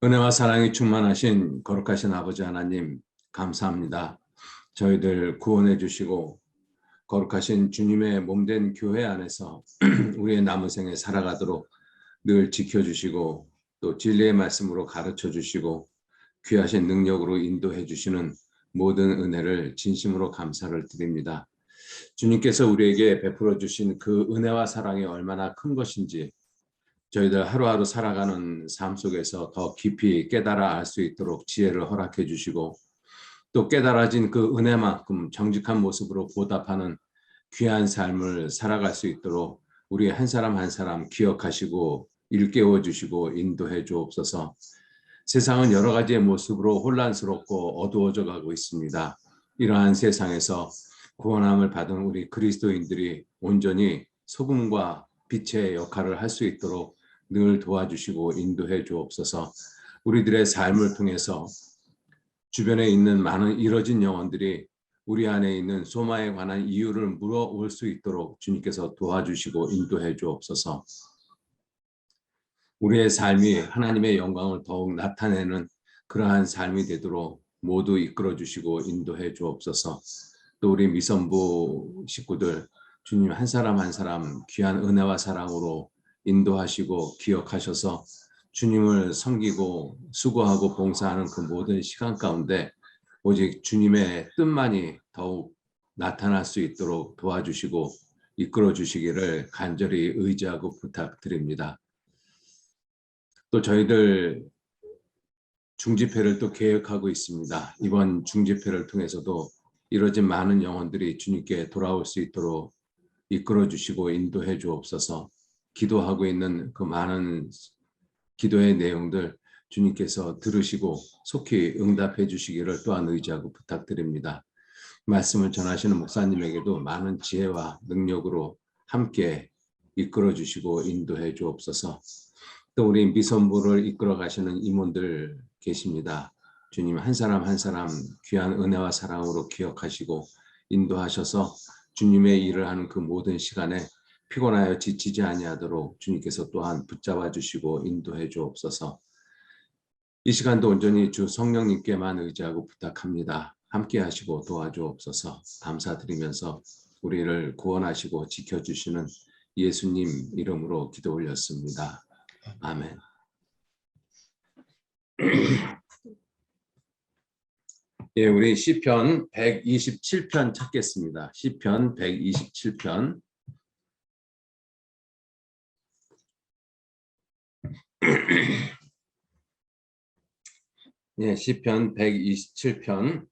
은혜와 사랑이 충만하신 거룩하신 아버지 하나님, 감사합니다. 저희들 구원해 주시고 거룩하신 주님의 몸된 교회 안에서 우리의 남은 생에 살아가도록 늘 지켜주시고 또 진리의 말씀으로 가르쳐 주시고 귀하신 능력으로 인도해 주시는 모든 은혜를 진심으로 감사를 드립니다. 주님께서 우리에게 베풀어 주신 그 은혜와 사랑이 얼마나 큰 것인지 저희들 하루하루 살아가는 삶 속에서 더 깊이 깨달아 알 수 있도록 지혜를 허락해 주시고 또 깨달아진 그 은혜만큼 정직한 모습으로 보답하는 귀한 삶을 살아갈 수 있도록 우리 한 사람 한 사람 기억하시고 일깨워 주시고 인도해 주옵소서. 세상은 여러 가지의 모습으로 혼란스럽고 어두워져 가고 있습니다. 이러한 세상에서 구원함을 받은 우리 그리스도인들이 온전히 소금과 빛의 역할을 할 수 있도록 늘 도와주시고 인도해 주옵소서. 우리들의 삶을 통해서 주변에 있는 많은 이뤄진 영혼들이 우리 안에 있는 소마에 관한 이유를 물어올 수 있도록 주님께서 도와주시고 인도해 주옵소서. 우리의 삶이 하나님의 영광을 더욱 나타내는 그러한 삶이 되도록 모두 이끌어 주시고 인도해 주옵소서. 또 우리 미선부 식구들 주님 한 사람 한 사람 귀한 은혜와 사랑으로 인도하시고 기억하셔서 주님을 섬기고 수고하고 봉사하는 그 모든 시간 가운데 오직 주님의 뜻만이 더욱 나타날 수 있도록 도와주시고 이끌어 주시기를 간절히 의지하고 부탁드립니다. 또 저희들 중집회를 또 계획하고 있습니다. 이번 중집회를 통해서도 이뤄진 많은 영혼들이 주님께 돌아올 수 있도록 이끌어 주시고 인도해 주옵소서. 기도하고 있는 그 많은 기도의 내용들 주님께서 들으시고 속히 응답해 주시기를 또한 의지하고 부탁드립니다. 말씀을 전하시는 목사님에게도 많은 지혜와 능력으로 함께 이끌어 주시고 인도해 주옵소서. 또 우리 미선부를 이끌어 가시는 임원들 계십니다. 주님 한 사람 한 사람 귀한 은혜와 사랑으로 기억하시고 인도하셔서 주님의 일을 하는 그 모든 시간에 피곤하여 지치지 아니하도록 주님께서 또한 붙잡아 주시고 인도해 주옵소서. 이 시간도 온전히 주 성령님께만 의지하고 부탁합니다. 함께 하시고 도와주옵소서. 감사드리면서 우리를 구원하시고 지켜주시는 예수님 이름으로 기도 올렸습니다. 아멘. 예, 우리 시편 127편 찾겠습니다. 시편 127편. 예, 시편 127편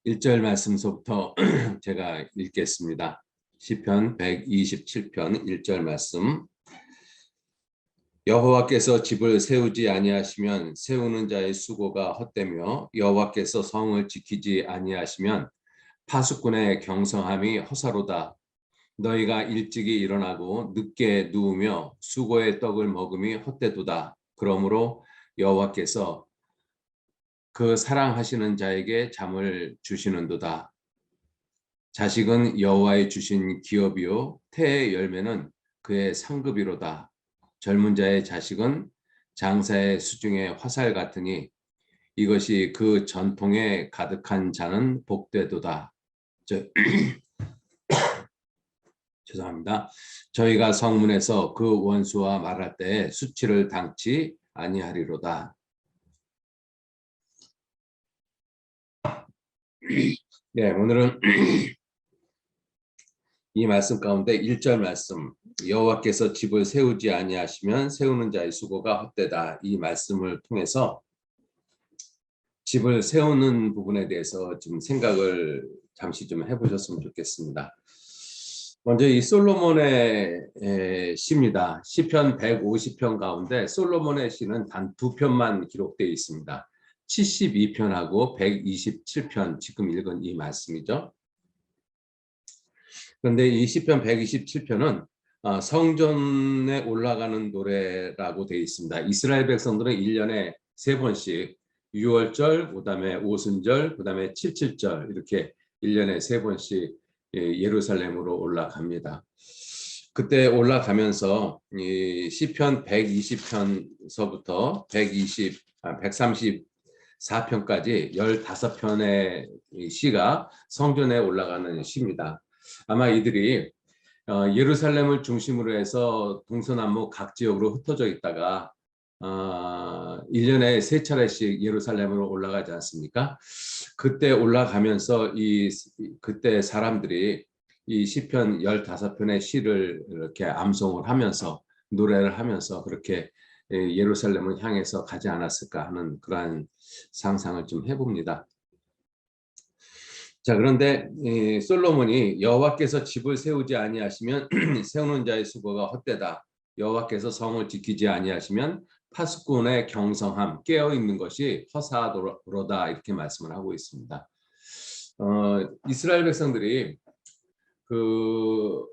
1절 말씀서부터 제가 읽겠습니다. 시편 127편 1절 말씀. 여호와께서 집을 세우지 아니하시면 세우는 자의 수고가 헛되며 여호와께서 성을 지키지 아니하시면 파수꾼의 경성함이 허사로다. 너희가 일찍이 일어나고 늦게 누우며 수고의 떡을 먹음이 헛되도다. 그러므로 여호와께서 그 사랑하시는 자에게 잠을 주시는도다. 자식은 여호와의 주신 기업이요 태의 열매는 그의 상급이로다. 젊은 자의 자식은 장사의 수중의 화살 같으니 이것이 그 전통에 가득한 자는 복되도다. 죄송합니다. 저희가 성문에서 그 원수와 말할 때에 수치를 당치 아니하리로다. 네, 오늘은 이 말씀 가운데 1절 말씀, 여호와께서 집을 세우지 아니하시면 세우는 자의 수고가 헛되다. 이 말씀을 통해서 집을 세우는 부분에 대해서 좀 생각을 잠시 좀 해보셨으면 좋겠습니다. 먼저 이 솔로몬의 시입니다. 시편 150편 가운데 솔로몬의 시는 단 2편만 기록되어 있습니다. 72편하고 127편 지금 읽은 이 말씀이죠. 그런데 이 시편 127편은 성전에 올라가는 노래라고 되어 있습니다. 이스라엘 백성들은 1년에 3번씩 6월절, 그다음에 오순절, 그다음에 77절 이렇게 1년에 3번씩 예루살렘으로 올라갑니다. 그때 올라가면서 이 시편 120편서부터 134편까지 15편의 시가 성전에 올라가는 시입니다. 아마 이들이 예루살렘을 중심으로 해서 동서남북 각 지역으로 흩어져 있다가 1년에 3차례씩 예루살렘으로 올라가지 않습니까? 그때 올라가면서 그때 사람들이 이 시편 15편의 시를 이렇게 암송을 하면서 노래를 하면서 그렇게 예루살렘을 향해서 가지 않았을까 하는 그러한 상상을 좀 해봅니다. 자, 그런데 솔로몬이 여호와께서 집을 세우지 아니하시면 세우는 자의 수고가 헛되다. 여호와께서 성을 지키지 아니하시면 파수꾼의 경성함 깨어 있는 것이 허사하도로다 이렇게 말씀을 하고 있습니다. 이스라엘 백성들이 그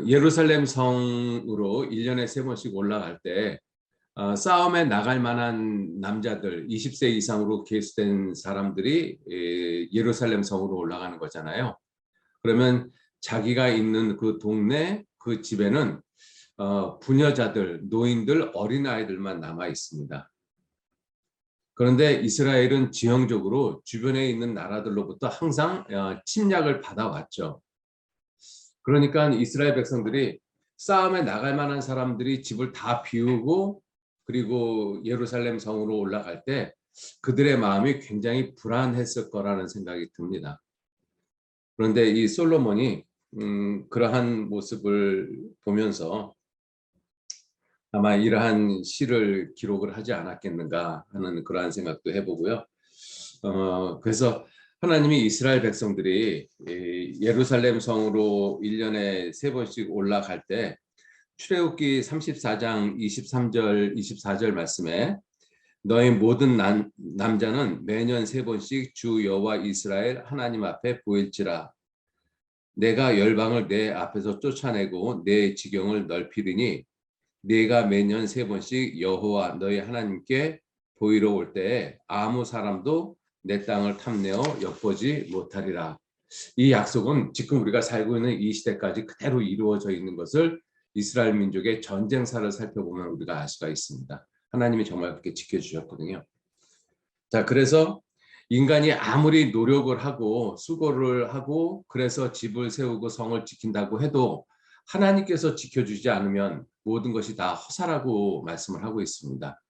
예루살렘 성으로 1년에 3번씩 올라갈 때 싸움에 나갈 만한 남자들 20세 이상으로 계수된 사람들이 예루살렘 성으로 올라가는 거잖아요. 그러면 자기가 있는 그 동네 그 집에는 부녀자들, 노인들, 어린아이들만 남아 있습니다. 그런데 이스라엘은 지형적으로 주변에 있는 나라들로부터 항상 침략을 받아왔죠. 그러니까 이스라엘 백성들이 싸움에 나갈 만한 사람들이 집을 다 비우고 그리고 예루살렘 성으로 올라갈 때 그들의 마음이 굉장히 불안했을 거라는 생각이 듭니다. 그런데 이 솔로몬이 그러한 모습을 보면서 아마 이러한 시를 기록을 하지 않았겠는가 하는 그러한 생각도 해보고요. 그래서 하나님이 이스라엘 백성들이 예루살렘 성으로 1년에 3번씩 올라갈 때 출애굽기 34장 23절 24절 말씀에 너희 모든 남자는 매년 3번씩 주 여호와 이스라엘 하나님 앞에 보일지라 내가 열방을 내 앞에서 쫓아내고 내 지경을 넓히리니 네가 매년 3번씩 여호와 너희 하나님께 보이러 올 때에 아무 사람도 내 땅을 탐내어 엿보지 못하리라. 이 약속은 지금 우리가 살고 있는 이 시대까지 그대로 이루어져 있는 것을 이스라엘 민족의 전쟁사를 살펴보면 우리가 알 수가 있습니다. 하나님이 정말 그렇게 지켜주셨거든요. 자, 그래서 인간이 아무리 노력을 하고 수고를 하고 그래서 집을 세우고 성을 지킨다고 해도 하나님께서 지켜주지 않으면 모든 것이 다 허사라고 말씀을 하고 있습니다.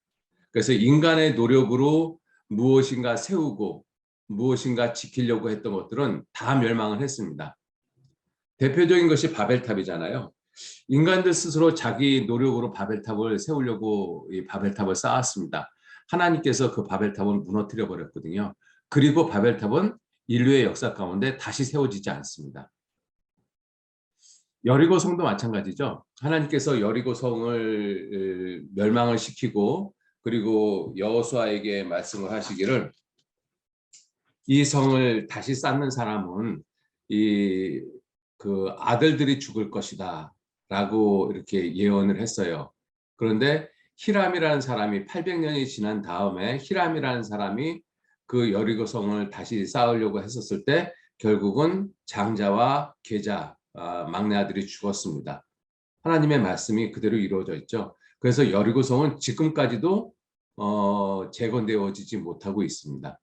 그래서 인간의 노력으로 무엇인가 세우고 무엇인가 지키려고 했던 것들은 다 멸망을 했습니다. 대표적인 것이 바벨탑이잖아요. 인간들 스스로 자기 노력으로 바벨탑을 세우려고 이 바벨탑을 쌓았습니다. 하나님께서 그 바벨탑을 무너뜨려 버렸거든요. 그리고 바벨탑은 인류의 역사 가운데 다시 세워지지 않습니다. 여리고 성도 마찬가지죠. 하나님께서 여리고 성을 멸망을 시키고 그리고 여호수아에게 말씀을 하시기를 이 성을 다시 쌓는 사람은 그 아들들이 죽을 것이다 라고 이렇게 예언을 했어요. 그런데 히람이라는 사람이 800년이 지난 다음에 히람이라는 사람이 그 여리고 성을 다시 쌓으려고 했었을 때 결국은 장자와 계자 막내 아들이 죽었습니다. 하나님의 말씀이 그대로 이루어져 있죠. 그래서 여리고 성은 지금까지도 재건되어지지 못하고 있습니다.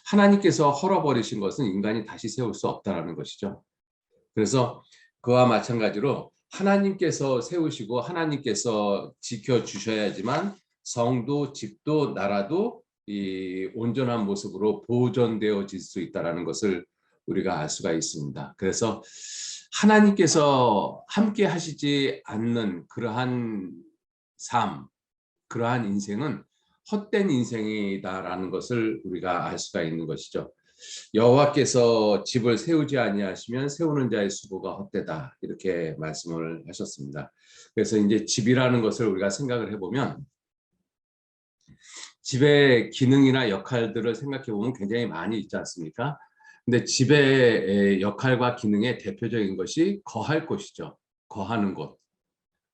하나님께서 헐어버리신 것은 인간이 다시 세울 수 없다라는 것이죠. 그래서 그와 마찬가지로 하나님께서 세우시고 하나님께서 지켜주셔야지만 성도, 집도, 나라도 이 온전한 모습으로 보존되어질 수 있다는 것을 우리가 알 수가 있습니다. 그래서 하나님께서 함께 하시지 않는 그러한 삶, 그러한 인생은 헛된 인생이다라는 것을 우리가 알 수가 있는 것이죠. 여호와께서 집을 세우지 아니하시면 세우는 자의 수고가 헛되다 이렇게 말씀을 하셨습니다. 그래서 이제 집이라는 것을 우리가 생각을 해보면 집의 기능이나 역할들을 생각해 보면 굉장히 많이 있지 않습니까? 근데 집의 역할과 기능의 대표적인 것이 거할 곳이죠. 거하는 곳.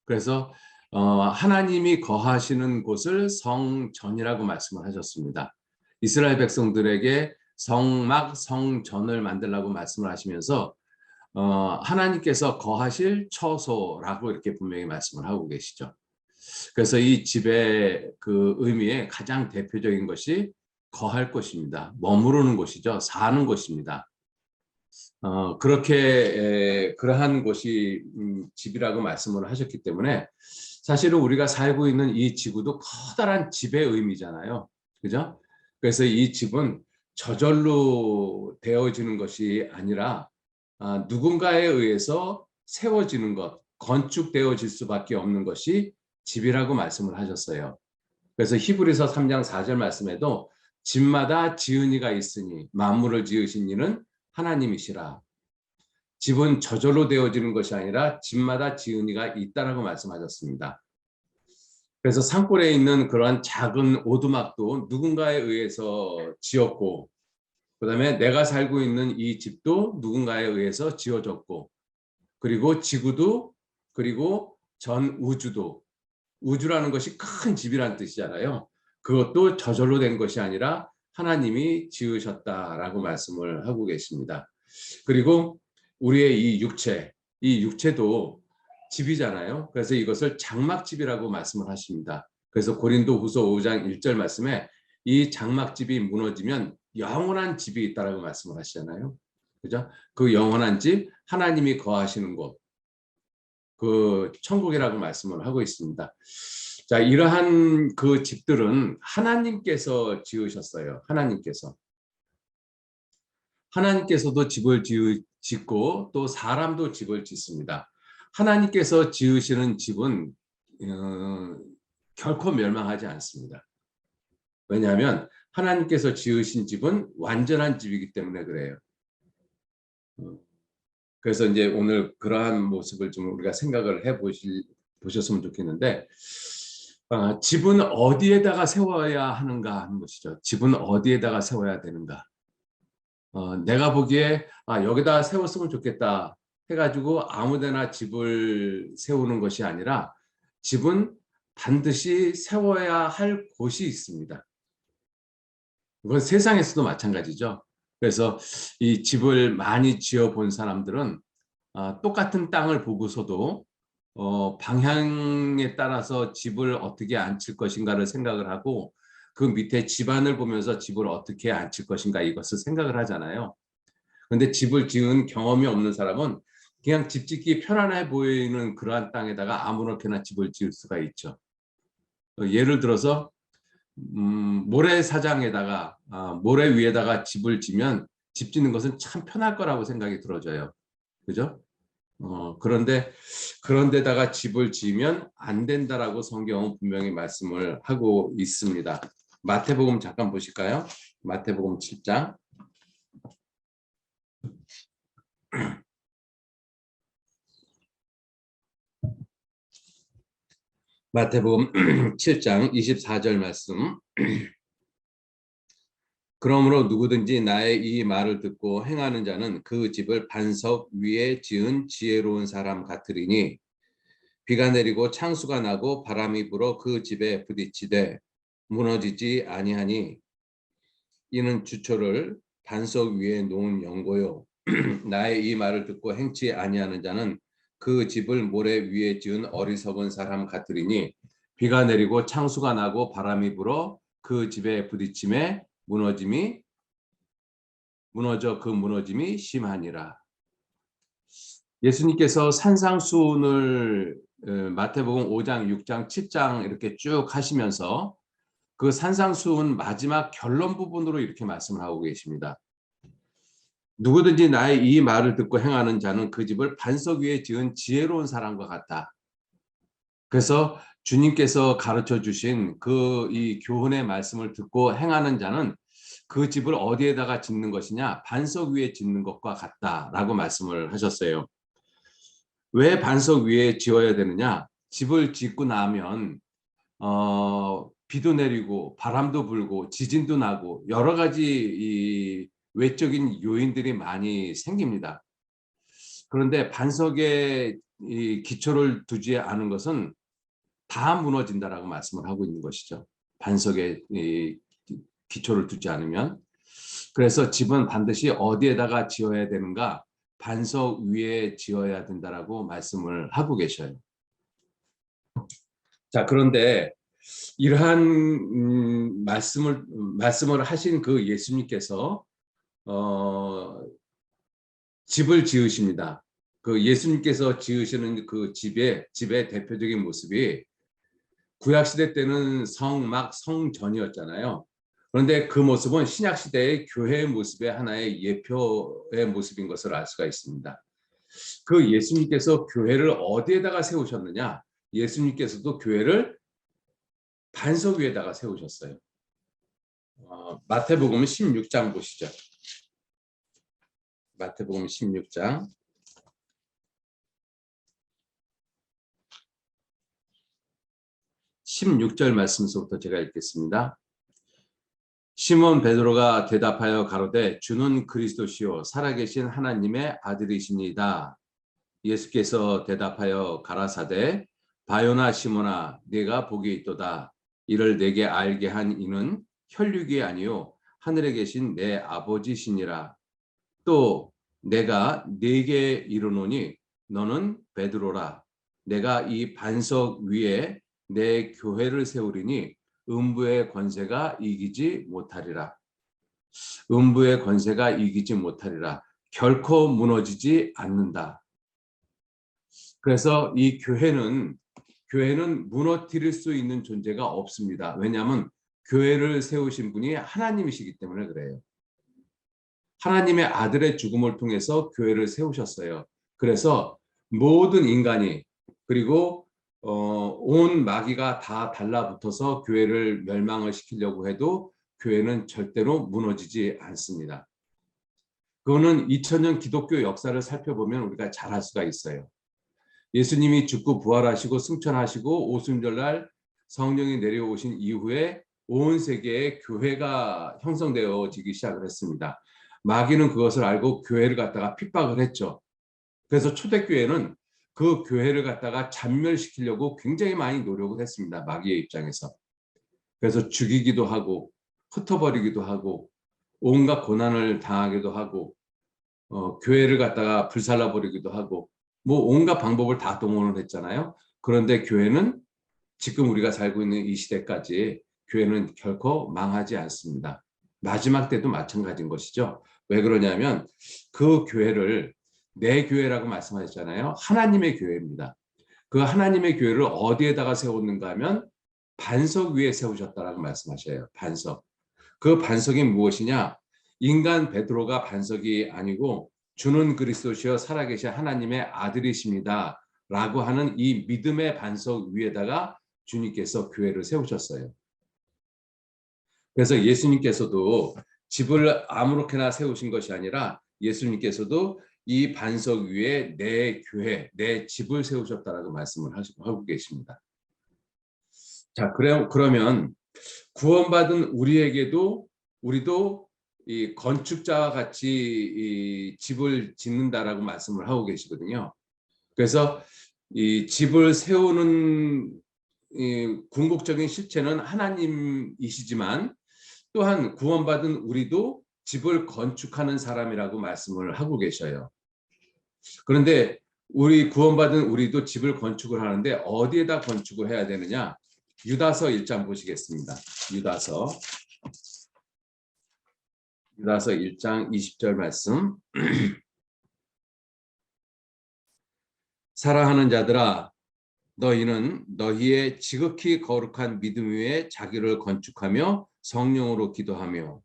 그래서 하나님이 거하시는 곳을 성전이라고 말씀을 하셨습니다. 이스라엘 백성들에게 성막, 성전을 만들라고 말씀을 하시면서 하나님께서 거하실 처소라고 이렇게 분명히 말씀을 하고 계시죠. 그래서 이 집의 그 의미의 가장 대표적인 것이 거할 곳입니다. 머무르는 곳이죠. 사는 곳입니다. 그렇게 그러한 곳이 집이라고 말씀을 하셨기 때문에 사실은 우리가 살고 있는 이 지구도 커다란 집의 의미잖아요. 그죠? 그래서 이 집은 저절로 되어지는 것이 아니라 누군가에 의해서 세워지는 것, 건축되어질 수밖에 없는 것이 집이라고 말씀을 하셨어요. 그래서 히브리서 3장 4절 말씀에도 집마다 지은 이가 있으니 만물을 지으신 이는 하나님이시라. 집은 저절로 되어지는 것이 아니라 집마다 지은 이가 있다라고 말씀하셨습니다. 그래서 산골에 있는 그러한 작은 오두막도 누군가에 의해서 지었고, 그다음에 내가 살고 있는 이 집도 누군가에 의해서 지어졌고, 그리고 지구도, 그리고 전 우주도, 우주라는 것이 큰 집이란 뜻이잖아요. 그것도 저절로 된 것이 아니라 하나님이 지으셨다라고 말씀을 하고 계십니다. 그리고 우리의 이 육체도 집이잖아요. 그래서 이것을 장막집이라고 말씀을 하십니다. 그래서 고린도후서 5장 1절 말씀에 이 장막집이 무너지면 영원한 집이 있다라고 말씀을 하시잖아요. 그죠? 그 영원한 집, 하나님이 거하시는 곳, 그 천국이라고 말씀을 하고 있습니다. 자, 이러한 그 집들은 하나님께서 지으셨어요. 하나님께서도 집을 짓고 또 사람도 집을 짓습니다. 하나님께서 지으시는 집은 결코 멸망하지 않습니다. 왜냐하면 하나님께서 지으신 집은 완전한 집이기 때문에 그래요. 그래서 이제 오늘 그러한 모습을 좀 우리가 생각을 보셨으면 좋겠는데, 집은 어디에다가 세워야 하는가 하는 것이죠. 집은 어디에다가 세워야 되는가. 내가 보기에 여기다 세웠으면 좋겠다 해가지고 아무데나 집을 세우는 것이 아니라 집은 반드시 세워야 할 곳이 있습니다. 이건 세상에서도 마찬가지죠. 그래서 이 집을 많이 지어 본 사람들은 똑같은 땅을 보고서도 방향에 따라서 집을 어떻게 앉힐 것인가를 생각을 하고 그 밑에 집안을 보면서 집을 어떻게 앉힐 것인가 이것을 생각을 하잖아요. 그런데 집을 지은 경험이 없는 사람은 그냥 집 짓기 편안해 보이는 그러한 땅에다가 아무렇게나 집을 지을 수가 있죠. 예를 들어서 모래사장에다가 모래 위에다가 집을 지면 집 짓는 것은 참 편할 거라고 생각이 들어져요. 그죠? 그런데 그런 데다가 집을 지으면 안 된다라고 성경은 분명히 말씀을 하고 있습니다. 마태복음 잠깐 보실까요? 마태복음 7장. 마태복음 7장 24절 말씀. 그러므로 누구든지 나의 이 말을 듣고 행하는 자는 그 집을 반석 위에 지은 지혜로운 사람 같으리니 비가 내리고 창수가 나고 바람이 불어 그 집에 부딪히되 무너지지 아니하니 이는 주초를 반석 위에 놓은 연고요. 나의 이 말을 듣고 행치 아니하는 자는 그 집을 모래 위에 지은 어리석은 사람 같으리니 비가 내리고 창수가 나고 바람이 불어 그 집에 부딪힘에 무너짐이 심하니라. 예수님께서 산상수훈을 마태복음 5장, 6장, 7장 이렇게 쭉 하시면서 그 산상수훈 마지막 결론 부분으로 이렇게 말씀을 하고 계십니다. 누구든지 나의 이 말을 듣고 행하는 자는 그 집을 반석 위에 지은 지혜로운 사람과 같다. 그래서 주님께서 가르쳐 주신 그 이 교훈의 말씀을 듣고 행하는 자는 그 집을 어디에다가 짓는 것이냐? 반석 위에 짓는 것과 같다라고 말씀을 하셨어요. 왜 반석 위에 지어야 되느냐? 집을 짓고 나면 비도 내리고 바람도 불고 지진도 나고 여러 가지 이 외적인 요인들이 많이 생깁니다. 그런데 반석에 이 기초를 두지 않은 것은 다 무너진다라고 말씀을 하고 있는 것이죠. 반석에 이 기초를 두지 않으면. 그래서 집은 반드시 어디에다가 지어야 되는가? 반석 위에 지어야 된다라고 말씀을 하고 계셔요. 자, 그런데 이러한 말씀을 하신 그 예수님께서 집을 지으십니다. 그 예수님께서 지으시는 그 집의 대표적인 모습이 구약 시대 때는 성막 성전이었잖아요. 그런데 그 모습은 신약 시대의 교회의 모습의 하나의 예표의 모습인 것을 알 수가 있습니다. 그 예수님께서 교회를 어디에다가 세우셨느냐? 예수님께서도 교회를 반석 위에다가 세우셨어요. 마태복음 16장 보시죠. 마태복음 16장 16절 말씀서부터 제가 읽겠습니다. 시몬 베드로가 대답하여 가로되 주는 그리스도시요 살아계신 하나님의 아들이십니다. 예수께서 대답하여 가라사대 바요나 시몬아 네가 복이 있도다. 이를 내게 알게 한 이는 혈육이 아니요 하늘에 계신 내 아버지시니라. 또 내가 네게 이르노니 너는 베드로라. 내가 이 반석 위에 내 교회를 세우리니 음부의 권세가 이기지 못하리라. 음부의 권세가 이기지 못하리라. 결코 무너지지 않는다. 그래서 이 교회는 무너뜨릴 수 있는 존재가 없습니다. 왜냐하면 교회를 세우신 분이 하나님이시기 때문에 그래요. 하나님의 아들의 죽음을 통해서 교회를 세우셨어요. 그래서 모든 인간이 그리고 온 마귀가 다 달라붙어서 교회를 멸망을 시키려고 해도 교회는 절대로 무너지지 않습니다. 그거는 2000년 기독교 역사를 살펴보면 우리가 잘 알 수가 있어요. 예수님이 죽고 부활하시고 승천하시고 오순절날 성령이 내려오신 이후에 온 세계에 교회가 형성되어지기 시작을 했습니다. 마귀는 그것을 알고 교회를 갖다가 핍박을 했죠. 그래서 초대교회는 그 교회를 갖다가 잔멸시키려고 굉장히 많이 노력을 했습니다. 마귀의 입장에서. 그래서 죽이기도 하고 흩어버리기도 하고 온갖 고난을 당하기도 하고 교회를 갖다가 불살라버리기도 하고 뭐 온갖 방법을 다 동원을 했잖아요. 그런데 교회는 지금 우리가 살고 있는 이 시대까지 교회는 결코 망하지 않습니다. 마지막 때도 마찬가지인 것이죠. 왜 그러냐면 그 교회를 내 교회라고 말씀하셨잖아요. 하나님의 교회입니다. 그 하나님의 교회를 어디에다가 세웠는가 하면 반석 위에 세우셨다라고 말씀하셔요. 반석. 그 반석이 무엇이냐? 인간 베드로가 반석이 아니고 주는 그리스도시여 살아계신 하나님의 아들이십니다. 라고 하는 이 믿음의 반석 위에다가 주님께서 교회를 세우셨어요. 그래서 예수님께서도 집을 아무렇게나 세우신 것이 아니라 예수님께서도 이 반석 위에 내 교회, 내 집을 세우셨다라고 말씀을 하고 계십니다. 자, 그러면 구원받은 우리도 이 건축자와 같이 이 집을 짓는다라고 말씀을 하고 계시거든요. 그래서 이 집을 세우는 이 궁극적인 실체는 하나님이시지만 또한 구원받은 우리도 집을 건축하는 사람이라고 말씀을 하고 계셔요. 그런데 우리 구원받은 우리도 집을 건축을 하는데 어디에다 건축을 해야 되느냐? 유다서 1장 보시겠습니다. 유다서 1장 20절 말씀. 사랑하는 자들아 너희는 너희의 지극히 거룩한 믿음 위에 자기를 건축하며 성령으로 기도하며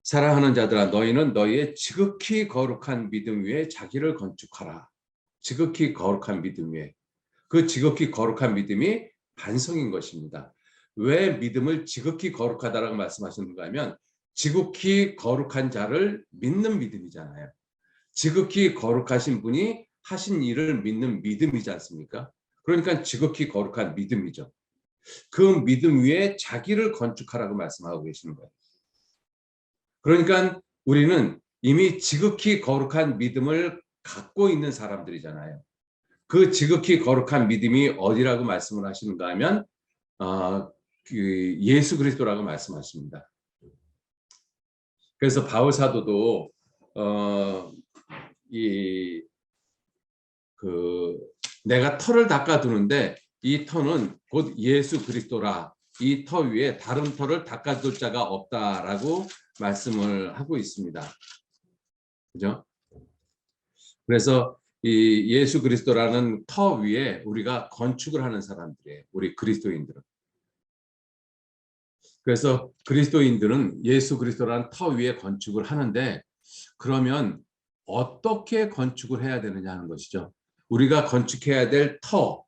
사랑하는 자들아 너희는 너희의 지극히 거룩한 믿음 위에 자기를 건축하라. 지극히 거룩한 믿음 위에. 그 지극히 거룩한 믿음이 반성인 것입니다. 왜 믿음을 지극히 거룩하다라고 말씀하시는가 하면 지극히 거룩한 자를 믿는 믿음이잖아요. 지극히 거룩하신 분이 하신 일을 믿는 믿음이지 않습니까? 그러니까 지극히 거룩한 믿음이죠. 그 믿음 위에 자기를 건축하라고 말씀하고 계시는 거예요. 그러니까 우리는 이미 지극히 거룩한 믿음을 갖고 있는 사람들이잖아요. 그 지극히 거룩한 믿음이 어디라고 말씀을 하시는가 하면 그 예수 그리스도라고 말씀하십니다. 그래서 바울 사도도 이 내가 터를 닦아두는데 이 터는 곧 예수 그리스도라. 이 터 위에 다른 터를 닦아둘 자가 없다라고 말씀을 하고 있습니다. 그죠? 그래서 이 예수 그리스도라는 터 위에 우리가 건축을 하는 사람들이에요. 우리 그리스도인들은. 그래서 그리스도인들은 예수 그리스도라는 터 위에 건축을 하는데 그러면 어떻게 건축을 해야 되느냐 하는 것이죠. 우리가 건축해야 될 터,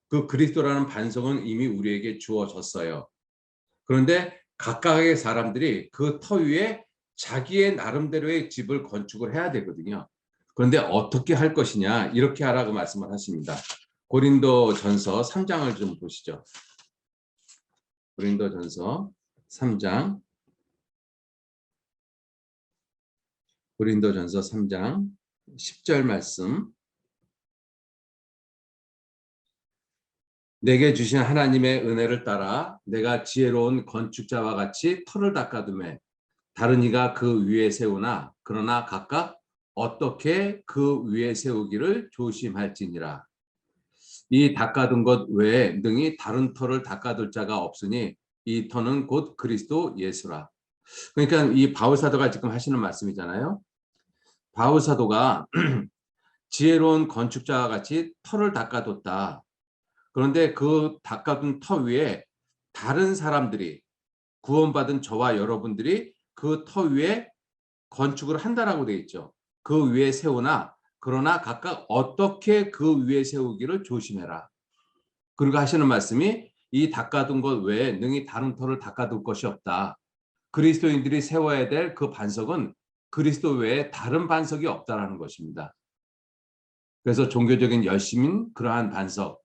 그 그리스도라는 반석은 이미 우리에게 주어졌어요. 그런데 각각의 사람들이 그 터 위에 자기의 나름대로의 집을 건축을 해야 되거든요. 그런데 어떻게 할 것이냐 이렇게 하라고 말씀을 하십니다. 고린도전서 3장을 좀 보시죠. 고린도전서 3장 고린도전서 3장 10절 말씀. 내게 주신 하나님의 은혜를 따라 내가 지혜로운 건축자와 같이 터를 닦아두매 다른 이가 그 위에 세우나 그러나 각각 어떻게 그 위에 세우기를 조심할지니라. 이 닦아둔 것 외에 능히 다른 터를 닦아둘 자가 없으니 이 터는 곧 그리스도 예수라. 그러니까 이 바울 사도가 지금 하시는 말씀이잖아요. 바울 사도가 지혜로운 건축자와 같이 터를 닦아뒀다. 그런데 그 닦아둔 터 위에 다른 사람들이 구원받은 저와 여러분들이 그 터 위에 건축을 한다라고 되어 있죠. 그 위에 세우나 그러나 각각 어떻게 그 위에 세우기를 조심해라. 그리고 하시는 말씀이 이 닦아둔 것 외에 능히 다른 터를 닦아둘 것이 없다. 그리스도인들이 세워야 될 그 반석은 그리스도 외에 다른 반석이 없다라는 것입니다. 그래서 종교적인 열심인 그러한 반석,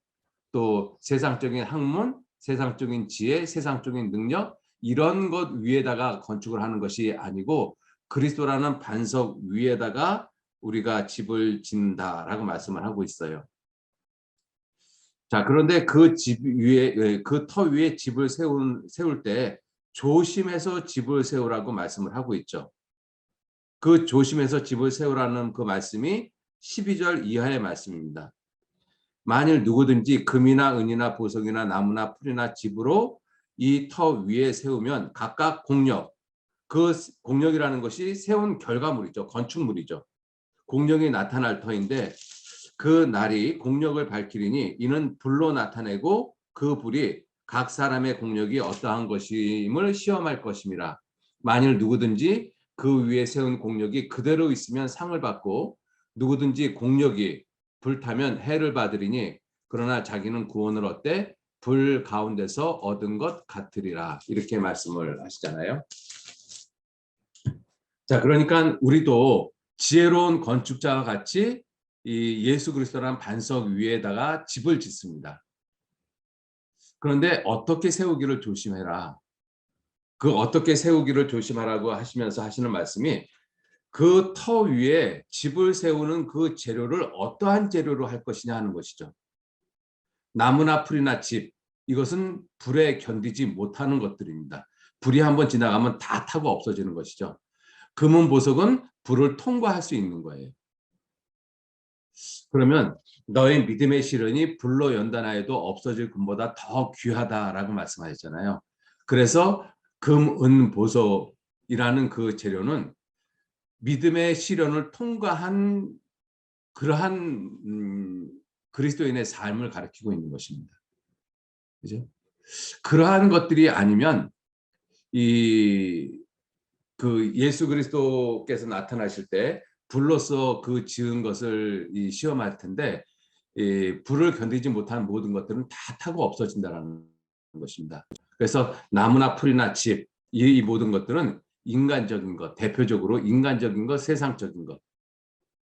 또 세상적인 학문, 세상적인 지혜, 세상적인 능력 이런 것 위에다가 건축을 하는 것이 아니고 그리스도라는 반석 위에다가 우리가 집을 짓는다라고 말씀을 하고 있어요. 자, 그런데 그 집 위에 그 터 위에 집을 세울 때 조심해서 집을 세우라고 말씀을 하고 있죠. 그 조심해서 집을 세우라는 그 말씀이 12절 이하의 말씀입니다. 만일 누구든지 금이나 은이나 보석이나 나무나 풀이나 집으로 이 터 위에 세우면 각각 공력, 그 공력이라는 것이 세운 결과물이죠. 건축물이죠. 공력이 나타날 터인데 그 날이 공력을 밝히리니 이는 불로 나타내고 그 불이 각 사람의 공력이 어떠한 것임을 시험할 것임이라. 만일 누구든지 그 위에 세운 공력이 그대로 있으면 상을 받고 누구든지 공력이 불타면 해를 받으리니 그러나 자기는 구원을 얻되 불 가운데서 얻은 것 같으리라. 이렇게 말씀을 하시잖아요. 자, 그러니까 우리도 지혜로운 건축자와 같이 이 예수 그리스도라는 반석 위에다가 집을 짓습니다. 그런데 어떻게 세우기를 조심해라. 그 어떻게 세우기를 조심하라고 하시면서 하시는 말씀이 그 터 위에 집을 세우는 그 재료를 어떠한 재료로 할 것이냐 하는 것이죠. 나무나 풀이나 집, 이것은 불에 견디지 못하는 것들입니다. 불이 한번 지나가면 다 타고 없어지는 것이죠. 금은 보석은 불을 통과할 수 있는 거예요. 그러면 너의 믿음의 시련이 불로 연단하여도 없어질 금보다 더 귀하다라고 말씀하셨잖아요. 그래서 금, 은, 보석이라는 그 재료는 믿음의 시련을 통과한 그러한 그리스도인의 삶을 가리키고 있는 것입니다. 그죠? 그러한 것들이 아니면 그 예수 그리스도께서 나타나실 때 불로서 그 지은 것을 시험할 텐데 불을 견디지 못하는 모든 것들은 다 타고 없어진다는 것입니다. 그래서 나무나 풀이나 집, 이 모든 것들은 인간적인 것, 대표적으로 인간적인 것, 세상적인 것,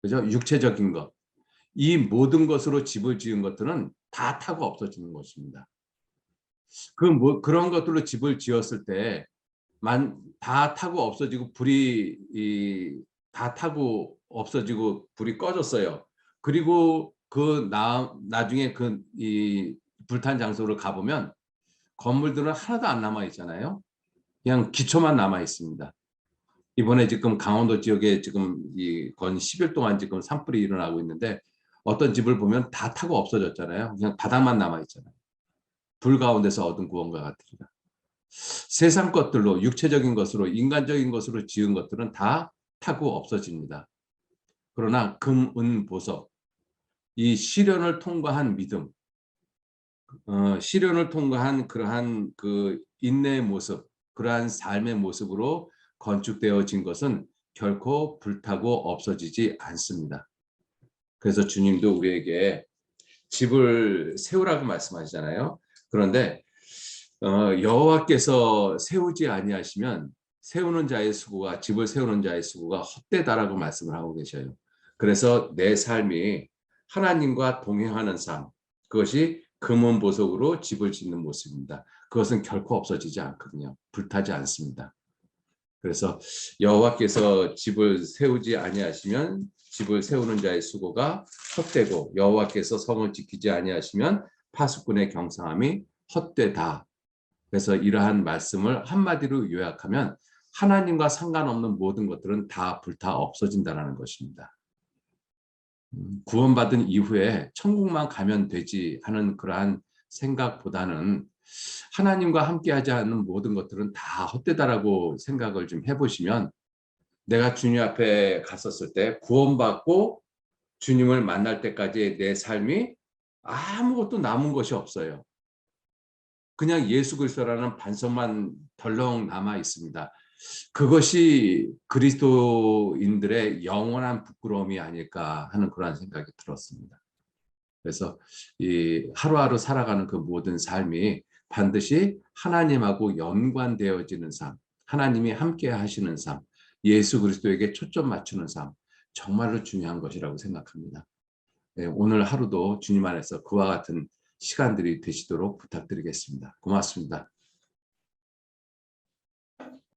그죠? 육체적인 것, 이 모든 것으로 집을 지은 것들은 다 타고 없어지는 것입니다. 그런 것들로 집을 지었을 때 다 타고 없어지고 다 타고 없어지고 불이 꺼졌어요. 그리고 나중에 이 불탄 장소를 가보면 건물들은 하나도 안 남아 있잖아요. 그냥 기초만 남아 있습니다. 이번에 지금 강원도 지역에 지금 건 10일 동안 지금 산불이 일어나고 있는데 어떤 집을 보면 다 타고 없어졌잖아요. 그냥 바닥만 남아 있잖아요. 불 가운데서 얻은 구원과 같으리라. 세상 것들로 육체적인 것으로 인간적인 것으로 지은 것들은 다 타고 없어집니다. 그러나 금, 은, 보석, 이 시련을 통과한 믿음, 시련을 통과한 그러한 그 인내의 모습, 그러한 삶의 모습으로 건축되어진 것은 결코 불타고 없어지지 않습니다. 그래서 주님도 우리에게 집을 세우라고 말씀하시잖아요. 그런데 여호와께서 세우지 아니하시면 세우는 자의 수고가 집을 세우는 자의 수고가 헛되다라고 말씀을 하고 계셔요. 그래서 내 삶이 하나님과 동행하는 삶, 그것이 금은 보석으로 집을 짓는 모습입니다. 그것은 결코 없어지지 않거든요. 불타지 않습니다. 그래서 여호와께서 집을 세우지 아니하시면 집을 세우는 자의 수고가 헛되고 여호와께서 성을 지키지 아니하시면 파수꾼의 경상함이 헛되다. 그래서 이러한 말씀을 한마디로 요약하면 하나님과 상관없는 모든 것들은 다 불타 없어진다는 것입니다. 구원받은 이후에 천국만 가면 되지 하는 그러한 생각보다는 하나님과 함께하지 않는 모든 것들은 다 헛되다라고 생각을 좀 해보시면 내가 주님 앞에 갔었을 때 구원받고 주님을 만날 때까지 내 삶이 아무것도 남은 것이 없어요. 그냥 예수 그리스도라는 반석만 덜렁 남아 있습니다. 그것이 그리스도인들의 영원한 부끄러움이 아닐까 하는 그런 생각이 들었습니다. 그래서 이 하루하루 살아가는 그 모든 삶이 반드시 하나님하고 연관되어지는 삶, 하나님이 함께 하시는 삶, 예수 그리스도에게 초점 맞추는 삶, 정말로 중요한 것이라고 생각합니다. 네, 오늘 하루도 주님 안에서 그와 같은 시간들이 되시도록 부탁드리겠습니다. 고맙습니다.